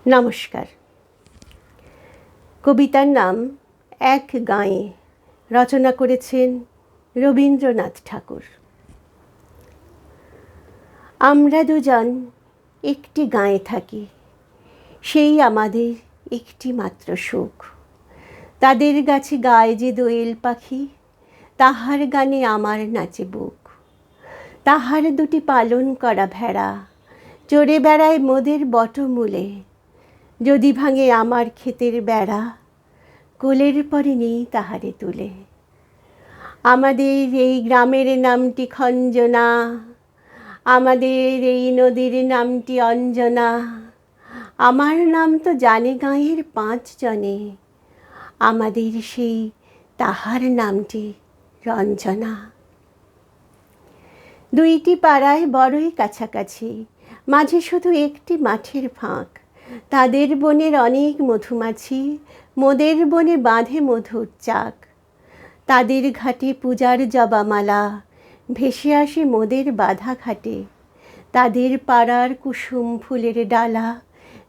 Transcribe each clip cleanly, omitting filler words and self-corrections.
নমস্কার। কবিতার নাম এক গাঁয়ে, রচনা করেছেন রবীন্দ্রনাথ ঠাকুর। আমরা দুজন একটি গাঁয়ে থাকি, সেই আমাদের একটি মাত্র সুখ। তাদের গাছে গায় যে দোয়েল পাখি, তাহার গানে আমার নাচে বুক। তাহার দুটি পালন করা ভেড়া চড়ে বেড়ায় মোদের বটমূলে। যদি ভাঙে আমার ক্ষেতের বেড়া, কোলের পরে নেই তাহারে তুলে। আমাদের এই গ্রামের নামটি খঞ্জনা, আমাদের এই নদীর নামটি অঞ্জনা। আমার নাম তো জানে গাঁয়ের 5 জনে, আমাদের সেই তাহার নামটি রঞ্জনা। দুইটি পাড়ায় বড়ই কাছাকাছি, মাঝে শুধু একটি মাঠের ফাঁক। তাদের বনের অনেক মধুমাছি, মোদের বনে বাঁধে মধুর চাক। তাদের ঘাটে পূজার জবামালা ভেসে আসে মোদের বাঁধা ঘাটে। তাদের পাড়ার কুসুম ফুলের ডালা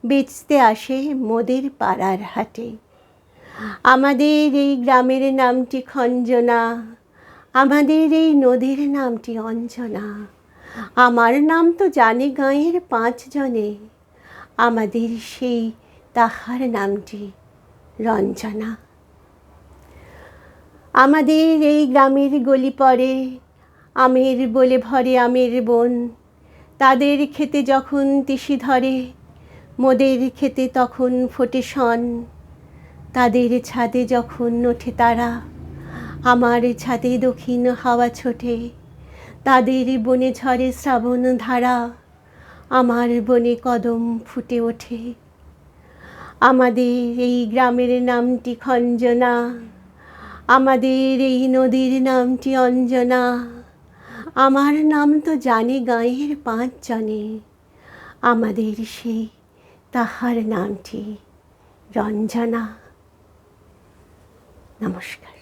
বেচতে আসে মোদের পাড়ার হাটে। আমাদের এই গ্রামের নামটি খঞ্জনা, আমাদের এই নদীর নামটি অঞ্জনা। আমার নাম তো জানে গাঁয়ের 5 জনে, আমাদের সেই তাহার নামটি রঞ্জনা। আমাদের এই গ্রামের গলি পড়ে আমের বলে ভরে আমের বন। তাদের খেতে যখন তিসি ধরে, মোদের খেতে তখন ফোটে শন। তাদের ছাদে যখন ওঠে তারা, আমার ছাদে দক্ষিণ হাওয়া ছোটে। তাদের বনে ঝরে শ্রাবণ ধারা, আমার বনে কদম ফুটে ওঠে। আমাদের এই গ্রামের নামটি খঞ্জনা, আমাদের এই নদীর নামটি অঞ্জনা। আমার নাম তো জানে গাঁয়ের 5 জনে, আমাদের সেই তাহার নামটি রঞ্জনা। নমস্কার।